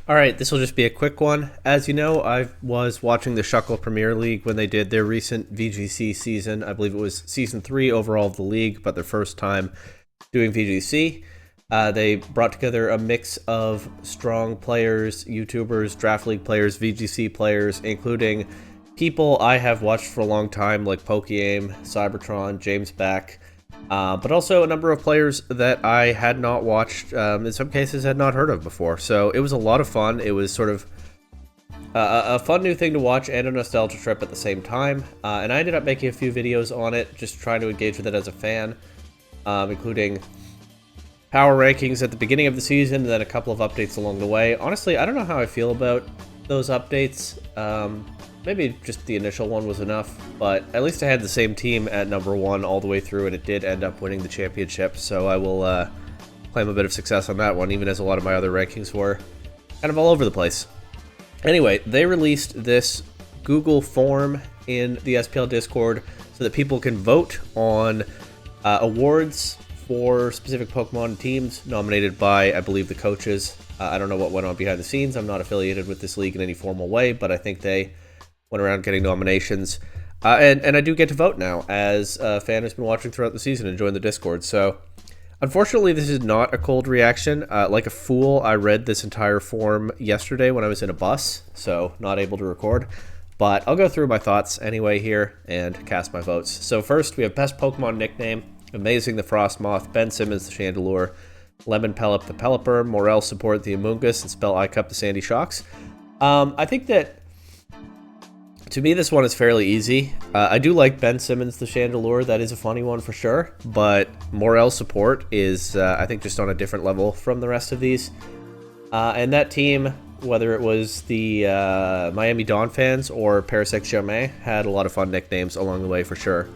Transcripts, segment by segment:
All right, this will just be a quick one. As you know, I was watching the Shuckle Premier League when they did their recent VGC season. I believe it was season 3 overall of the league, but their first time doing VGC. They brought together a mix of strong players, YouTubers, Draft League players, VGC players, including people I have watched for a long time, like Pokeaim, Cybertron, James Beck, but also a number of players that I had not watched, in some cases had not heard of before. So it was a lot of fun. It was sort of a fun new thing to watch and a nostalgia trip at the same time. And I ended up making a few videos on it, just trying to engage with it as a fan, including power rankings at the beginning of the season, and then a couple of updates along the way. Honestly, I don't know how I feel about those updates. Maybe just the initial one was enough, but at least I had the same team at number 1 all the way through, and it did end up winning the championship, so I will claim a bit of success on that one, even as a lot of my other rankings were kind of all over the place. Anyway, they released this Google form in the SPL Discord so that people can vote on awards for specific Pokemon teams nominated by, I believe, the coaches. I don't know what went on behind the scenes. I'm not affiliated with this league in any formal way, but I think they went around getting nominations. And I do get to vote now as a fan who's been watching throughout the season and joined the Discord. So, unfortunately, this is not a cold reaction. Like a fool, I read this entire form yesterday when I was in a bus, so not able to record. But I'll go through my thoughts anyway here and cast my votes. So first, we have Best Pokemon Nickname, Amazing the Frostmoth, Ben Simmons the Chandelure, Lemon Pelip the Pelipper, Morel Support the Amoonguss, and Spell Icup the Sandy Shocks. I think that, to me, this one is fairly easy. I do like Ben Simmons the Chandelure. That is a funny one for sure. But Morel Support is, I think, just on a different level from the rest of these. And that team, whether it was the Miami Dawn fans or Parasect Jamais, had a lot of fun nicknames along the way for sure.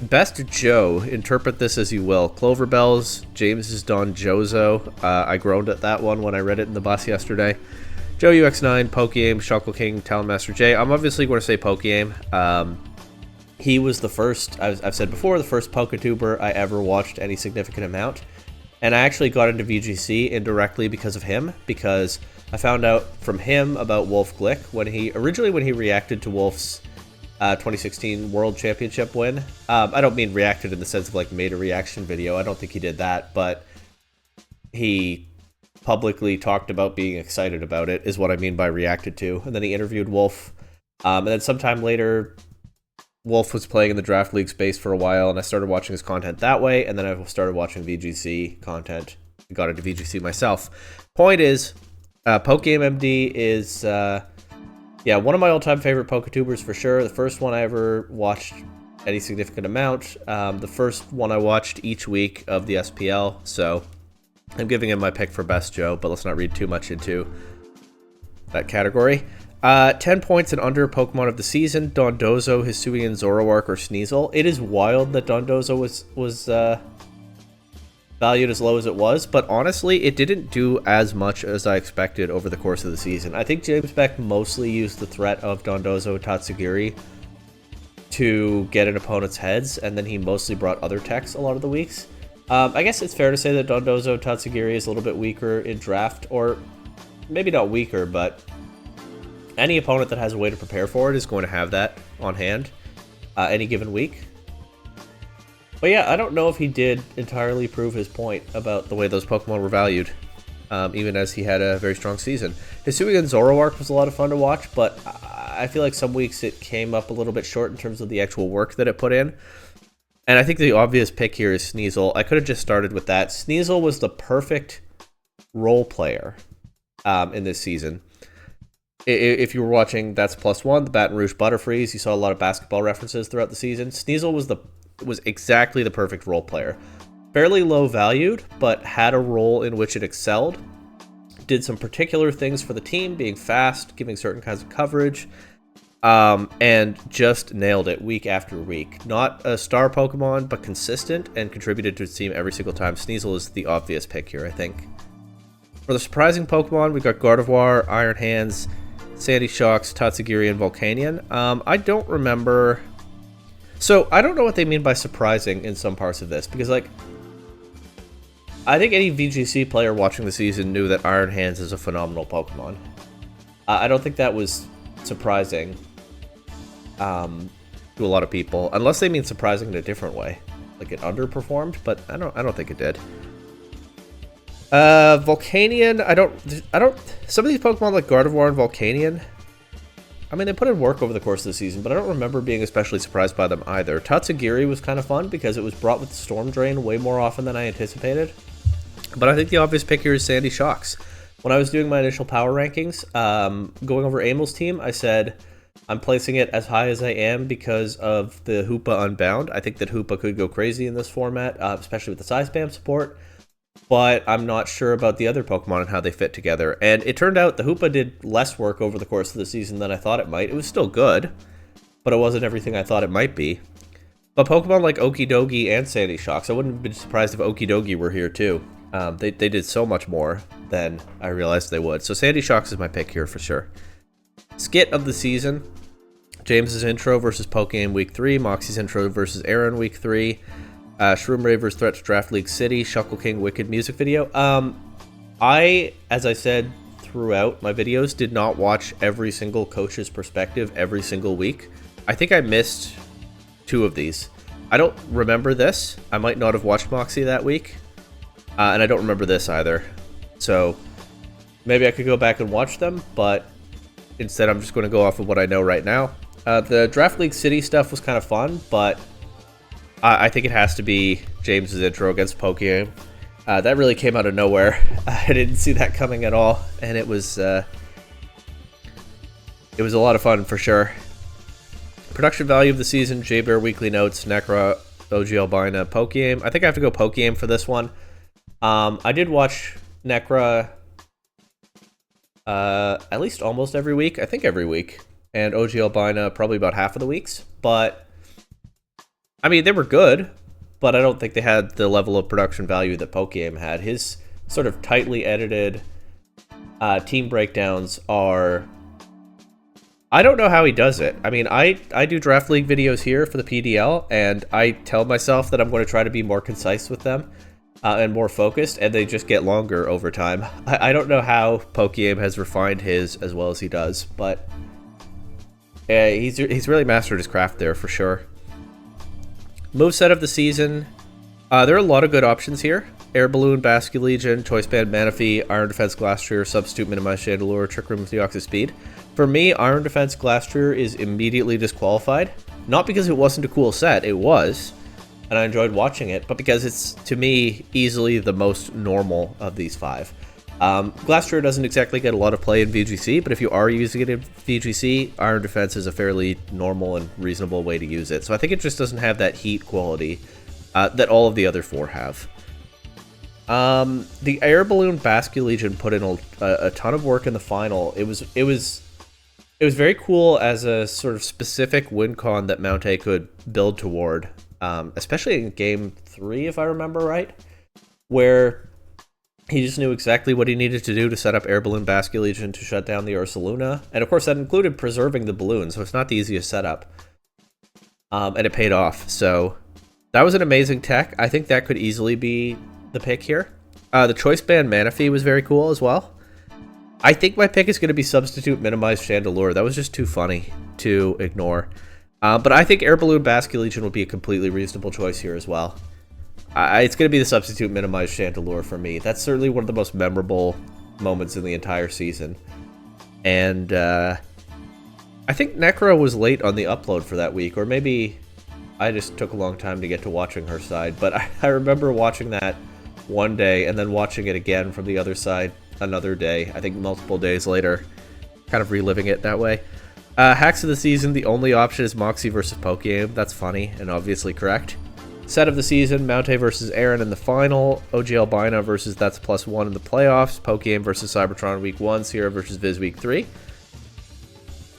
Best Joe, interpret this as you will. Cloverbells, James's Don Jozo. I groaned at that one when I read it in the bus yesterday. Joe UX9, Pokeaim, Shuckle King, Talonmaster J. I'm obviously going to say Pokeaim. He was the first, I've said before, the first Poketuber I ever watched any significant amount. And I actually got into VGC indirectly because of him, because I found out from him about Wolf Glick when he reacted to Wolf's 2016 World Championship win. I don't mean reacted in the sense of like made a reaction video. I don't think he did that, but he publicly talked about being excited about it is what I mean by reacted to. And then he interviewed Wolf. And then sometime later, Wolf was playing in the Draft League space for a while, and I started watching his content that way, and then I started watching VGC content. I got into VGC myself. Point is, Pokeaim MD is one of my all-time favorite Poketubers for sure. The first one I ever watched any significant amount. The first one I watched each week of the SPL, so I'm giving him my pick for Best Joe, but let's not read too much into that category. 10 points and under Pokemon of the season, Dondozo, Hisuian, Zoroark, or Sneasel. It is wild that Dondozo was valued as low as it was, but honestly, it didn't do as much as I expected over the course of the season. I think James Beck mostly used the threat of Dondozo Tatsugiri to get in opponents' heads, and then he mostly brought other techs a lot of the weeks. I guess it's fair to say that Dondozo Tatsugiri is a little bit weaker in draft, or maybe not weaker, but any opponent that has a way to prepare for it is going to have that on hand any given week. But yeah, I don't know if he did entirely prove his point about the way those Pokemon were valued, even as he had a very strong season. Hisuian Zoroark was a lot of fun to watch, but I feel like some weeks it came up a little bit short in terms of the actual work that it put in. And I think the obvious pick here is Sneasel. I could have just started with that. Sneasel was the perfect role player in this season. If you were watching That's Plus One, the Baton Rouge Butterfrees, you saw a lot of basketball references throughout the season. Sneasel was exactly the perfect role player. Fairly low valued, but had a role in which it excelled. Did some particular things for the team, being fast, giving certain kinds of coverage, and just nailed it week after week. Not a star Pokemon, but consistent and contributed to its team every single time. Sneasel is the obvious pick here, I think. For the surprising Pokemon, we got Gardevoir, Iron Hands, Sandy Shocks, Tatsugiri, and Volcanion. I don't remember. So I don't know what they mean by surprising in some parts of this, because like I think any VGC player watching the season knew that Iron Hands is a phenomenal Pokemon. I don't think that was surprising to a lot of people, unless they mean surprising in a different way, like it underperformed. But I don't think it did. Volcanion, I don't. Some of these Pokemon like Gardevoir and Volcanion, I mean, they put in work over the course of the season, but I don't remember being especially surprised by them either. Tatsugiri was kind of fun because it was brought with Storm Drain way more often than I anticipated. But I think the obvious pick here is Sandy Shocks. When I was doing my initial power rankings, going over Amel's team, I said I'm placing it as high as I am because of the Hoopa Unbound. I think that Hoopa could go crazy in this format, especially with the size spam support. But I'm not sure about the other Pokemon and how they fit together. And it turned out the Hoopa did less work over the course of the season than I thought it might. It was still good, but it wasn't everything I thought it might be. But Pokemon like Okidogi and Sandy Shocks, I wouldn't have been surprised if Okidogi were here too. They did so much more than I realized they would. So Sandy Shocks is my pick here for sure. Skit of the season. James's intro versus Pokemon Week 3. Moxie's intro versus Aaron Week 3. Shroom Raver's Threat to Draft League City. Shuckle King Wicked music video. As I said throughout my videos, did not watch every single coach's perspective every single week. I think I missed 2 of these. I don't remember this. I might not have watched Moxie that week. And I don't remember this either. So maybe I could go back and watch them, but instead I'm just going to go off of what I know right now. The Draft League City stuff was kind of fun, but I think it has to be James's intro against Pokemon. That really came out of nowhere. I didn't see that coming at all, and it was a lot of fun for sure. Production value of the season: J-Bear Weekly Notes, Necra, OG Albina, Pokemon. I think I have to go Pokemon for this one. I did watch Necra at least almost every week. I think every week. And OG Albina probably about half of the weeks. But, I mean, they were good, but I don't think they had the level of production value that Pokemon had. His sort of tightly edited team breakdowns are... I don't know how he does it. I mean, I do Draft League videos here for the PDL, and I tell myself that I'm going to try to be more concise with them. And more focused, and they just get longer over time. I don't know how Pokemon has refined his as well as he does, but he's really mastered his craft there for sure. Moveset of the season. There are a lot of good options here. Air Balloon, Basculegion, Choice Band, Manaphy, Iron Defense, Glastrier, Substitute, Minimize Chandelure, Trick Room with Deoxys Speed. For me, Iron Defense, Glastrier is immediately disqualified. Not because it wasn't a cool set, it was. And I enjoyed watching it, but because it's, to me, easily the most normal of these 5. Glastrier doesn't exactly get a lot of play in VGC, but if you are using it in VGC, Iron Defense is a fairly normal and reasonable way to use it. So I think it just doesn't have that heat quality that all of the other 4 have. The Air Balloon Basculegion put in a ton of work in the final. It was very cool as a sort of specific win con that Mount A could build toward. Especially in Game 3, if I remember right, where he just knew exactly what he needed to do to set up Air Balloon Basculegion to shut down the Ursaluna. And of course, that included preserving the balloon, so it's not the easiest setup. And it paid off. So that was an amazing tech. I think that could easily be the pick here. The Choice Band Manaphy was very cool as well. I think my pick is going to be Substitute Minimize Chandelure. That was just too funny to ignore. But I think Air Balloon Basculegion will be a completely reasonable choice here as well. It's going to be the Substitute Minimize Chandelure for me. That's certainly one of the most memorable moments in the entire season. And I think Necra was late on the upload for that week, or maybe I just took a long time to get to watching her side. But I remember watching that one day and then watching it again from the other side another day. I think multiple days later, kind of reliving it that way. Hacks of the season, the only option is Moxie versus Pokemon. That's funny and obviously correct. Set of the season, Mount A versus Aaron in the final. OG Albina versus That's +1 in the playoffs. Pokemon versus Cybertron Week 1. Sierra versus Viz Week 3.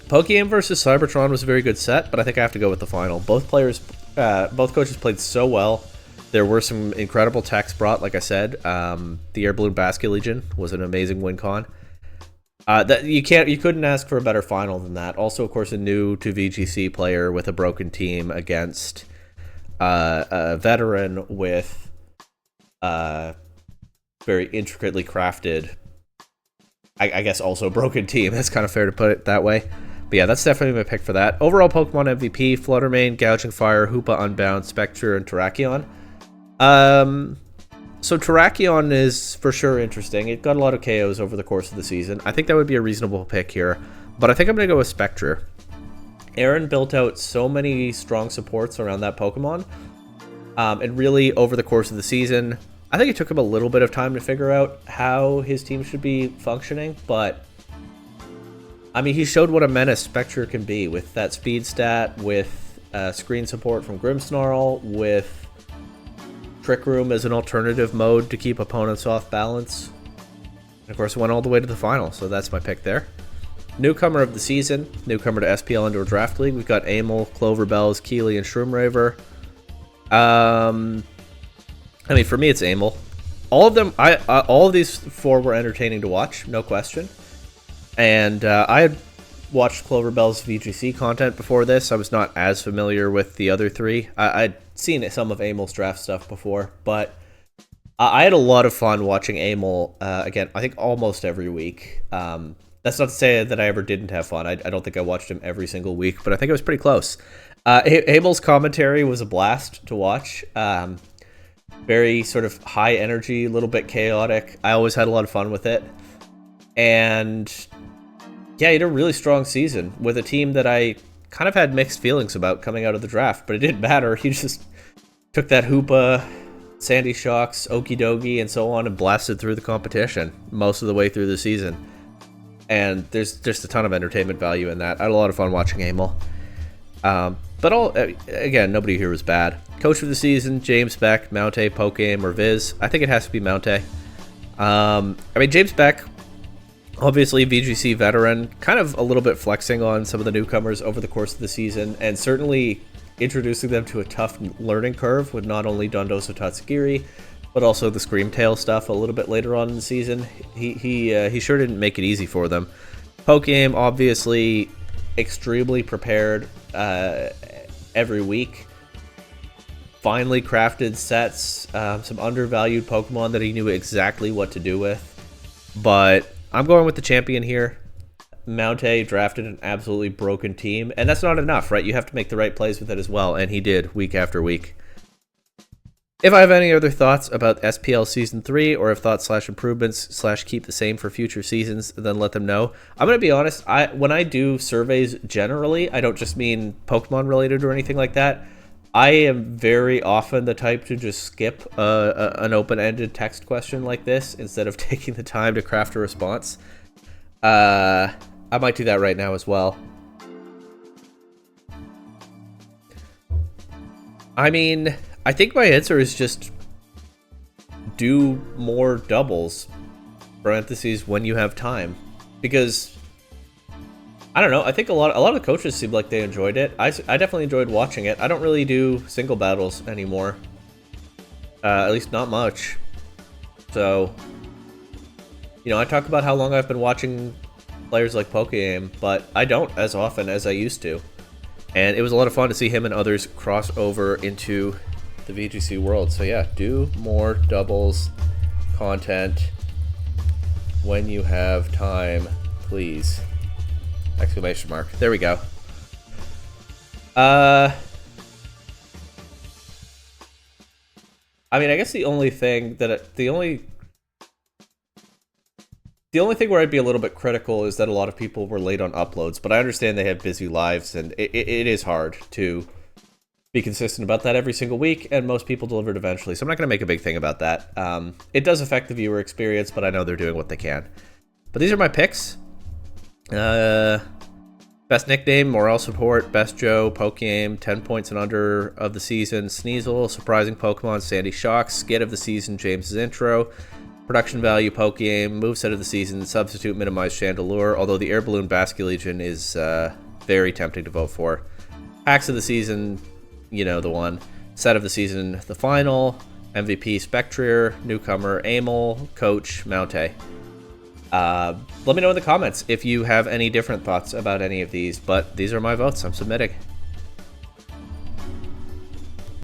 Pokemon versus Cybertron was a very good set, but I think I have to go with the final. Both coaches played so well. There were some incredible techs brought, like I said. The Air Balloon Basculegion was an amazing win con. That you couldn't ask for a better final than that. Also, of course, a new to VGC player with a broken team against a veteran with very intricately crafted, I guess also broken team. That's kind of fair to put it that way. But yeah, that's definitely my pick for that. Overall Pokemon MVP, Fluttermane, Gouging Fire, Hoopa Unbound, Spectre, and Terrakion. So Terrakion is for sure interesting. It got a lot of KOs over the course of the season. I think that would be a reasonable pick here. But I think I'm going to go with Spectre. Aaron built out so many strong supports around that Pokemon. And really, over the course of the season, I think it took him a little bit of time to figure out how his team should be functioning. But, I mean, he showed what a menace Spectre can be with that speed stat, with screen support from Grimmsnarl, with Trick Room as an alternative mode to keep opponents off balance. And of course, it went all the way to the final, so that's my pick there. Newcomer of the season, newcomer to SPL Indoor Draft League. We've got Amel, Cloverbells, Keeley, and Shroomraver. I mean, for me, it's Amel. All of them, all of these four were entertaining to watch, no question. And I had watched Cloverbell's VGC content before this. I was not as familiar with the other three. I'd seen some of Amel's draft stuff before, but I had a lot of fun watching Amel, again, I think almost every week. That's not to say that I ever didn't have fun. I don't think I watched him every single week, but I think it was pretty close. Amel's commentary was a blast to watch. Very sort of high energy, a little bit chaotic. I always had a lot of fun with it. And yeah, he had a really strong season with a team that I kind of had mixed feelings about coming out of the draft, but it didn't matter. He just took that Hoopa, Sandy Shocks, Okidogi, and so on and blasted through the competition most of the way through the season. And there's just a ton of entertainment value in that. I had a lot of fun watching Amel. But again, nobody here was bad. Coach of the season, James Beck, Mountay, Pokegame, or Viz. I think it has to be Mountay. I mean, James Beck, obviously VGC veteran, kind of a little bit flexing on some of the newcomers over the course of the season, and certainly introducing them to a tough learning curve with not only Dondoso Tatsugiri, but also the Screamtail stuff a little bit later on in the season. He sure didn't make it easy for them. Pokegame, obviously extremely prepared every week. Finally crafted sets, some undervalued Pokemon that he knew exactly what to do with. But I'm going with the champion here. Mountay drafted an absolutely broken team, and that's not enough, right? You have to make the right plays with it as well, and he did week after week. If I have any other thoughts about SPL Season 3, or if thoughts/improvements/ keep the same for future seasons, then let them know. I'm going to be honest, when I do surveys generally, I don't just mean Pokemon related or anything like that. I am very often the type to just skip an open-ended text question like this instead of taking the time to craft a response. I might do that right now as well. I mean, I think my answer is just do more doubles, parentheses, when you have time. Because, I don't know, I think a lot of the coaches seemed like they enjoyed it. I definitely enjoyed watching it. I don't really do single battles anymore. At least not much. So, you know, I talk about how long I've been watching players like Pokegame, but I don't as often as I used to. And it was a lot of fun to see him and others cross over into the VGC world. So yeah, do more doubles content when you have time, please. Exclamation mark. There we go. I mean, I guess the only thing where I'd be a little bit critical is that a lot of people were late on uploads, but I understand they have busy lives, and it is hard to be consistent about that every single week, and most people delivered eventually, so I'm not going to make a big thing about that. It does affect the viewer experience, but I know they're doing what they can. But these are my picks. Best nickname, Morale Support, Best Joe, Pokegame, 10 points and under of the season, Sneasel, Surprising Pokemon, Sandy Shocks, Skit of the season, James's intro, Production value, Pokegame, Moveset of the season, Substitute, Minimize, Chandelure, although the Air Balloon Basculegion is very tempting to vote for. Hacks of the season, you know the one. Set of the season, the final. MVP, Spectre. Newcomer, Amel. Coach, Mountay. Let me know in the comments if you have any different thoughts about any of these, but these are my votes. I'm submitting.